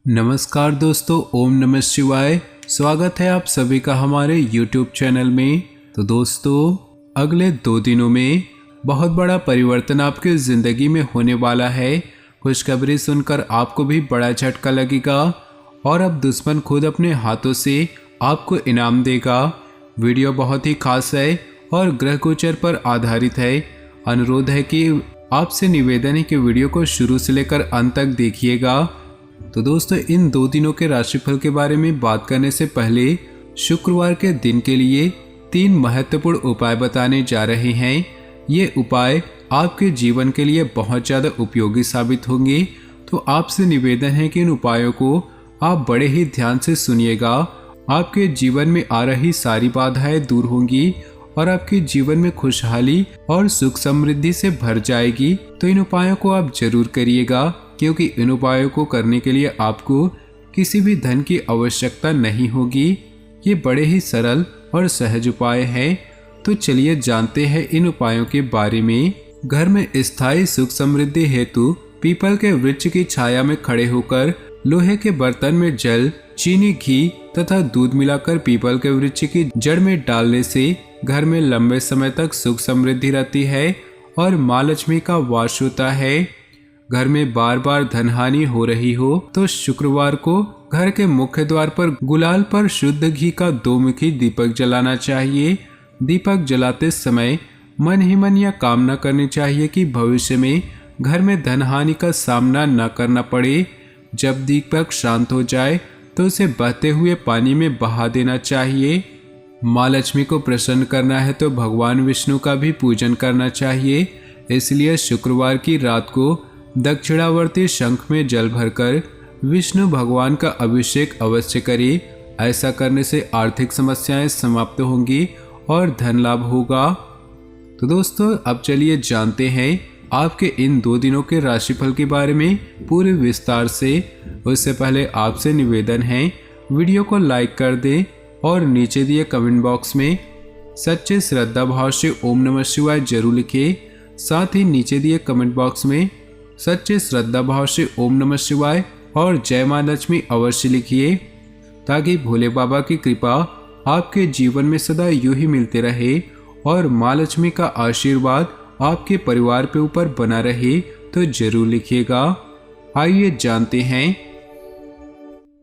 नमस्कार दोस्तों, ओम नमः शिवाय। स्वागत है आप सभी का हमारे YouTube चैनल में। तो दोस्तों, अगले 2 दिनों में बहुत बड़ा परिवर्तन आपकी ज़िंदगी में होने वाला है। खुशखबरी सुनकर आपको भी बड़ा झटका लगेगा और अब दुश्मन खुद अपने हाथों से आपको इनाम देगा। वीडियो बहुत ही खास है और ग्रह गोचर पर आधारित है। अनुरोध है कि आपसे निवेदन है कि वीडियो को शुरू से लेकर अंत तक देखिएगा। तो दोस्तों, इन 2 दिनों के राशिफल के बारे में बात करने से पहले शुक्रवार के दिन के लिए 3 महत्वपूर्ण उपाय बताने जा रहे हैं। ये उपाय आपके जीवन के लिए बहुत ज़्यादा उपयोगी साबित होंगे। तो आपसे निवेदन है कि इन उपायों को आप बड़े ही ध्यान से सुनिएगा। आपके जीवन में आ रही सारी बाधाएं दूर होंगी और आपके जीवन में खुशहाली और सुख समृद्धि से भर जाएगी। तो इन उपायों को आप जरूर करिएगा, क्योंकि इन उपायों को करने के लिए आपको किसी भी धन की आवश्यकता नहीं होगी। ये बड़े ही सरल और सहज उपाय हैं। तो चलिए जानते हैं इन उपायों के बारे में। घर में स्थायी सुख समृद्धि हेतु पीपल के वृक्ष की छाया में खड़े होकर लोहे के बर्तन में जल, चीनी, घी तथा दूध मिलाकर पीपल के वृक्ष की जड़ में डालने से घर में लंबे समय तक सुख समृद्धि रहती है और माँ लक्ष्मी का वास होता है। घर में बार बार धनहानि हो रही हो तो शुक्रवार को घर के मुख्य द्वार पर गुलाल पर शुद्ध घी का 2-मुखी दीपक जलाना चाहिए। दीपक जलाते समय मन ही मन यह कामना करनी चाहिए कि भविष्य में घर में धनहानि का सामना न करना पड़े। जब दीपक शांत हो जाए तो उसे बहते हुए पानी में बहा देना चाहिए। माँ लक्ष्मी को प्रसन्न करना है तो भगवान विष्णु का भी पूजन करना चाहिए। इसलिए शुक्रवार की रात को दक्षिणावर्ती शंख में जल भरकर विष्णु भगवान का अभिषेक अवश्य करें। ऐसा करने से आर्थिक समस्याएं समाप्त होंगी और धन लाभ होगा। तो दोस्तों, अब चलिए जानते हैं आपके इन 2 दिनों के राशिफल के बारे में पूरे विस्तार से। उससे पहले आपसे निवेदन है, वीडियो को लाइक कर दें और नीचे दिए कमेंट बॉक्स में सच्चे श्रद्धा भाव से ओम नमः शिवाय जरूर लिखें। साथ ही नीचे दिए कमेंट बॉक्स में सच्चे श्रद्धा भाव से ओम नमः शिवाय और जय मां लक्ष्मी अवश्य लिखिए, ताकि भोले बाबा की कृपा आपके जीवन में सदा यूं ही मिलते रहे और मां लक्ष्मी का आशीर्वाद आपके परिवार पे ऊपर बना रहे। तो जरूर लिखिएगा। आइए जानते हैं।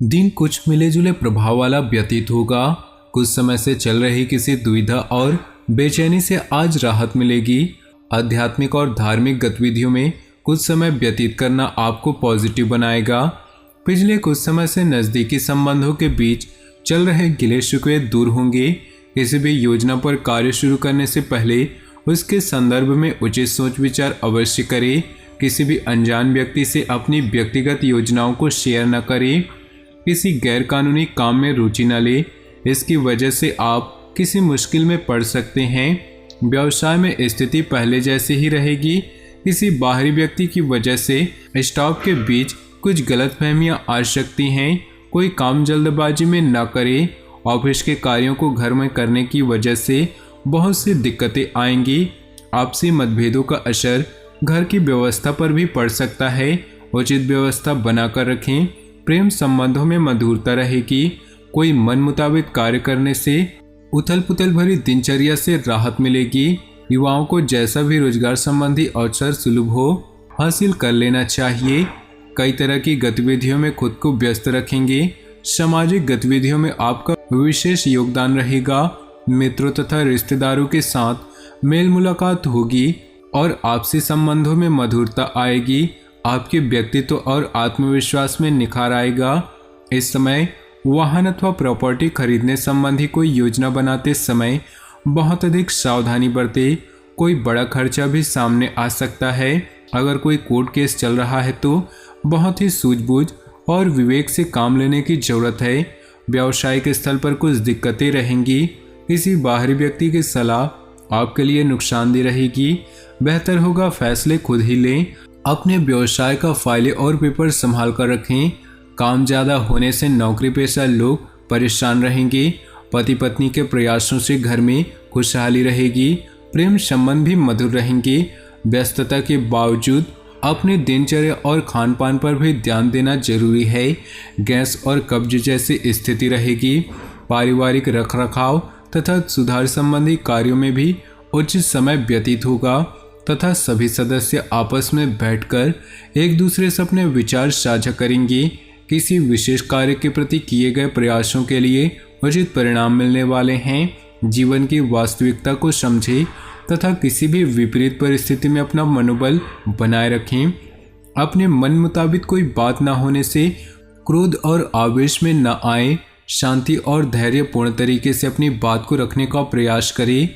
दिन कुछ मिले जुले प्रभाव वाला व्यतीत होगा। कुछ समय से चल रही किसी दुविधा और बेचैनी से आज राहत मिलेगी। आध्यात्मिक और धार्मिक गतिविधियों में कुछ समय व्यतीत करना आपको पॉजिटिव बनाएगा। पिछले कुछ समय से नज़दीकी संबंधों के बीच चल रहे गिले शिकवे दूर होंगे। किसी भी योजना पर कार्य शुरू करने से पहले उसके संदर्भ में उचित सोच विचार अवश्य करें। किसी भी अनजान व्यक्ति से अपनी व्यक्तिगत योजनाओं को शेयर न करें। किसी गैरकानूनी काम में रुचि न लें, इसकी वजह से आप किसी मुश्किल में पड़ सकते हैं। व्यवसाय में स्थिति पहले जैसी ही रहेगी। किसी बाहरी व्यक्ति की वजह से स्टाफ के बीच कुछ गलतफहमियां आ सकती हैं। कोई काम जल्दबाजी में न करें। ऑफिस के कार्यों को घर में करने की वजह से बहुत सी दिक्कतें आएंगी। आपसी मतभेदों का असर घर की व्यवस्था पर भी पड़ सकता है। उचित व्यवस्था बनाकर रखें। प्रेम संबंधों में मधुरता रहेगी। कोई मन मुताबिक कार्य करने से उथल पुथल भरी दिनचर्या से राहत मिलेगी। युवाओं को जैसा भी रोजगार संबंधी अवसर सुलभ हो हासिल कर लेना चाहिए। कई तरह की गतिविधियों में खुद को व्यस्त रखेंगे। सामाजिक गतिविधियों में आपका विशेष योगदान रहेगा। मित्रों तथा रिश्तेदारों के साथ मेल मुलाकात होगी और आपसी संबंधों में मधुरता आएगी। आपके व्यक्तित्व और आत्मविश्वास में निखार आएगा। इस समय वाहन अथवा प्रॉपर्टी खरीदने संबंधी कोई योजना बनाते समय बहुत अधिक सावधानी बरतें। कोई बड़ा खर्चा भी सामने आ सकता है। अगर कोई कोर्ट केस चल रहा है तो बहुत ही सूझबूझ और विवेक से काम लेने की जरूरत है। व्यावसायिक स्थल पर कुछ दिक्कतें रहेंगी। किसी बाहरी व्यक्ति की सलाह आपके लिए नुकसानदेह रहेगी। बेहतर होगा फैसले खुद ही लें। अपने व्यवसाय का फाइलें और पेपर संभाल कर रखें। काम ज़्यादा होने से नौकरी पेशा लोग परेशान रहेंगे। पति पत्नी के प्रयासों से घर में खुशहाली रहेगी। प्रेम संबंध भी मधुर रहेंगे। व्यस्तता के बावजूद अपने दिनचर्या और खान पान पर भी ध्यान देना जरूरी है। गैस और कब्ज जैसी स्थिति रहेगी। पारिवारिक रखरखाव तथा सुधार संबंधी कार्यों में भी उचित समय व्यतीत होगा तथा सभी सदस्य आपस में बैठकर एक दूसरे से अपने विचार साझा करेंगे। किसी विशेष कार्य के प्रति किए गए प्रयासों के लिए उचित परिणाम मिलने वाले हैं। जीवन की वास्तविकता को समझें तथा किसी भी विपरीत परिस्थिति में अपना मनोबल बनाए रखें। अपने मन मुताबिक कोई बात न होने से क्रोध और आवेश में न आए। शांति और धैर्यपूर्ण तरीके से अपनी बात को रखने का प्रयास करें।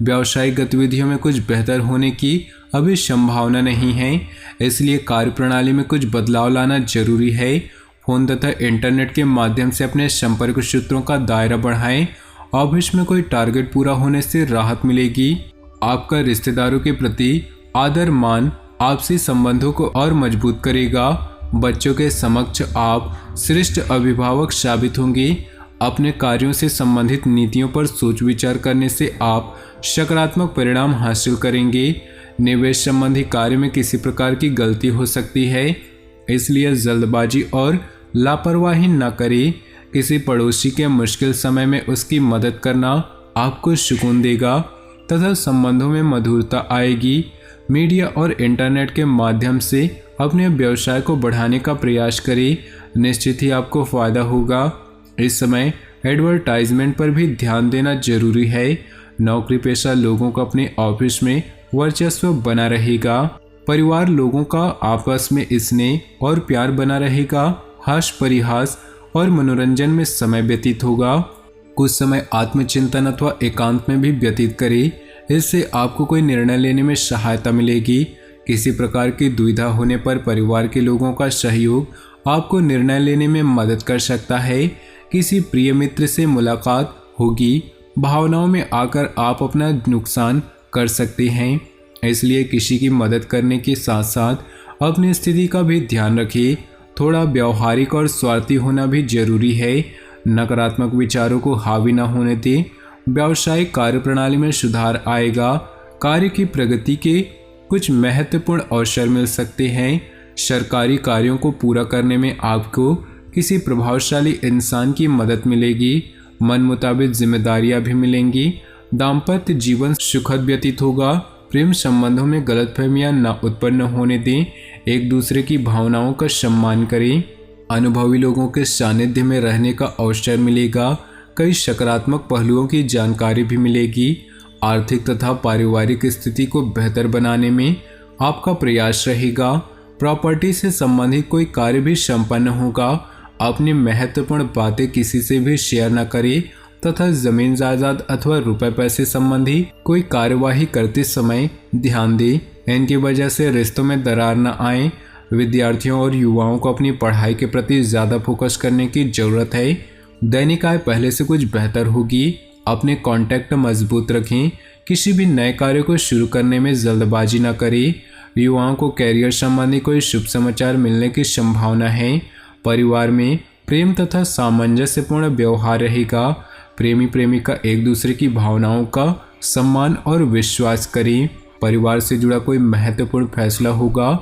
व्यावसायिक गतिविधियों में कुछ बेहतर होने की अभी संभावना नहीं है, इसलिए कार्यप्रणाली में कुछ बदलाव लाना जरूरी है। फोन तथा इंटरनेट के माध्यम से अपने संपर्क सूत्रों का दायरा बढ़ाएं। ऑफिस में कोई टारगेट पूरा होने से राहत मिलेगी। आपका रिश्तेदारों के प्रति आदर मान आपसी संबंधों को और मजबूत करेगा। बच्चों के समक्ष आप श्रेष्ठ अभिभावक साबित होंगे। अपने कार्यों से संबंधित नीतियों पर सोच विचार करने से आप सकारात्मक परिणाम हासिल करेंगे। निवेश संबंधी कार्य में किसी प्रकार की गलती हो सकती है, इसलिए जल्दबाजी और लापरवाही न करें। किसी पड़ोसी के मुश्किल समय में उसकी मदद करना आपको सुकून देगा तथा संबंधों में मधुरता आएगी। मीडिया और इंटरनेट के माध्यम से अपने व्यवसाय को बढ़ाने का प्रयास करें, निश्चित ही आपको फायदा होगा। इस समय एडवर्टाइजमेंट पर भी ध्यान देना जरूरी है। नौकरी पेशा लोगों को अपने ऑफिस में वर्चस्व बना रहेगा। परिवार लोगों का आपस में स्नेह और प्यार बना रहेगा। हास्य परिहास और मनोरंजन में समय व्यतीत होगा। कुछ समय आत्मचिंतन अथवा एकांत में भी व्यतीत करें, इससे आपको कोई निर्णय लेने में सहायता मिलेगी। किसी प्रकार की दुविधा होने पर परिवार के लोगों का सहयोग आपको निर्णय लेने में मदद कर सकता है। किसी प्रिय मित्र से मुलाकात होगी। भावनाओं में आकर आप अपना नुकसान कर सकते हैं, इसलिए किसी की मदद करने के साथ साथ अपनी स्थिति का भी ध्यान रखिए। थोड़ा व्यवहारिक और स्वार्थी होना भी जरूरी है। नकारात्मक विचारों को हावी न होने दें। व्यावसायिक कार्यप्रणाली में सुधार आएगा। कार्य की प्रगति के कुछ महत्वपूर्ण अवसर मिल सकते हैं। सरकारी कार्यों को पूरा करने में आपको किसी प्रभावशाली इंसान की मदद मिलेगी। मन मुताबिक जिम्मेदारियां भी मिलेंगी। दाम्पत्य जीवन सुखद व्यतीत होगा। प्रेम संबंधों में गलतफहमियां न उत्पन्न होने दें। एक दूसरे की भावनाओं का सम्मान करें। अनुभवी लोगों के सानिध्य में रहने का अवसर मिलेगा। कई सकारात्मक पहलुओं की जानकारी भी मिलेगी। आर्थिक तथा पारिवारिक स्थिति को बेहतर बनाने में आपका प्रयास रहेगा। प्रॉपर्टी से संबंधित कोई कार्य भी संपन्न होगा। अपनी महत्वपूर्ण बातें किसी से भी शेयर न करें तथा जमीन जायदाद अथवा रुपए पैसे संबंधी कोई कार्यवाही करते समय ध्यान दें। इनकी वजह से रिश्तों में दरार न आए। विद्यार्थियों और युवाओं को अपनी पढ़ाई के प्रति ज़्यादा फोकस करने की ज़रूरत है। दैनिक आय पहले से कुछ बेहतर होगी। अपने कॉन्टैक्ट मजबूत रखें। किसी भी नए कार्य को शुरू करने में जल्दबाजी न करें। युवाओं को कैरियर संबंधी कोई शुभ समाचार मिलने की संभावना है। परिवार में प्रेम तथा सामंजस्यपूर्ण व्यवहार रहेगा। प्रेमी प्रेमिका एक दूसरे की भावनाओं का सम्मान और विश्वास करें। परिवार से जुड़ा कोई महत्वपूर्ण फैसला होगा।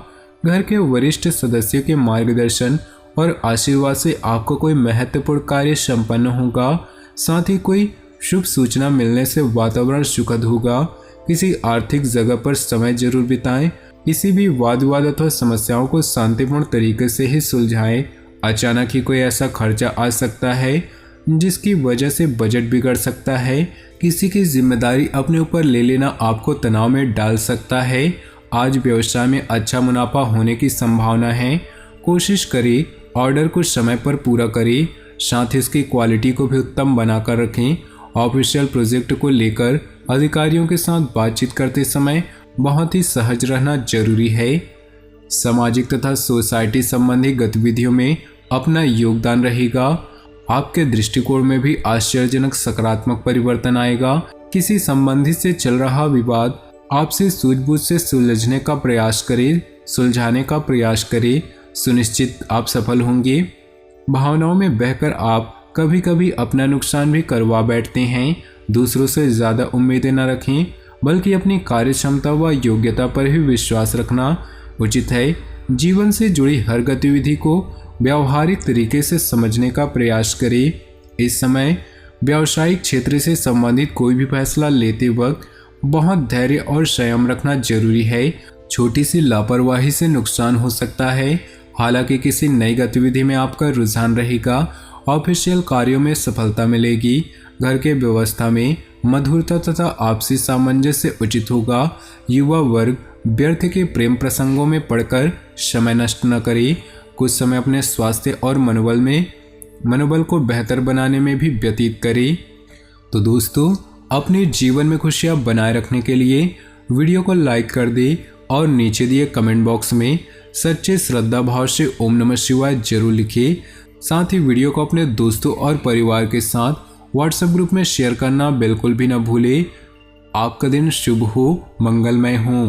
घर के वरिष्ठ सदस्यों के मार्गदर्शन और आशीर्वाद से आपको कोई महत्वपूर्ण कार्य संपन्न होगा। साथ ही कोई शुभ सूचना मिलने से वातावरण सुखद होगा। किसी आर्थिक जगह पर समय जरूर बिताएं। किसी भी वाद विवाद अथवा समस्याओं को शांतिपूर्ण तरीके से ही सुलझाएं। अचानक ही कोई ऐसा खर्चा आ सकता है जिसकी वजह से बजट बिगड़ सकता है। किसी की जिम्मेदारी अपने ऊपर ले लेना आपको तनाव में डाल सकता है। आज व्यवसाय में अच्छा मुनाफा होने की संभावना है। कोशिश करें ऑर्डर कुछ समय पर पूरा करें। साथ ही इसकी क्वालिटी को भी उत्तम बनाकर रखें। ऑफिशियल प्रोजेक्ट को लेकर अधिकारियों के साथ बातचीत करते समय बहुत ही सहज रहना जरूरी है। सामाजिक तथा सोसाइटी संबंधी गतिविधियों में अपना योगदान रहेगा। आपके दृष्टिकोण में भी आश्चर्यजनक सकारात्मक परिवर्तन आएगा। किसी संबंधी से चल रहा विवाद आपसे सूझबूझ से सुलझाने का प्रयास करें। सुनिश्चित आप सफल होंगे। भावनाओं में बहकर आप कभी कभी अपना नुकसान भी करवा बैठते हैं। दूसरों से ज़्यादा उम्मीदें न रखें, बल्कि अपनी कार्य क्षमता व योग्यता पर ही विश्वास रखना उचित है जीवन से जुड़ी हर गतिविधि को व्यावहारिक तरीके से समझने का प्रयास करें। इस समय व्यावसायिक क्षेत्र से संबंधित कोई भी फैसला लेते वक्त बहुत धैर्य और संयम रखना जरूरी है। छोटी सी लापरवाही से नुकसान हो सकता है। हालांकि किसी नई गतिविधि में आपका रुझान रहेगा। ऑफिशियल कार्यों में सफलता मिलेगी। घर के व्यवस्था में मधुरता तथा आपसी सामंजस्य उचित होगा। युवा वर्ग व्यर्थ के प्रेम प्रसंगों में पड़कर समय नष्ट न करे। कुछ समय अपने स्वास्थ्य और मनोबल को बेहतर बनाने में भी व्यतीत करें। तो दोस्तों, अपने जीवन में खुशियां बनाए रखने के लिए वीडियो को लाइक कर दें और नीचे दिए कमेंट बॉक्स में सच्चे श्रद्धा भाव से ओम नमः शिवाय जरूर लिखिए। साथ ही वीडियो को अपने दोस्तों और परिवार के साथ व्हाट्सएप ग्रुप में शेयर करना बिल्कुल भी न भूलें। आपका दिन शुभ हो, मंगलमय हो।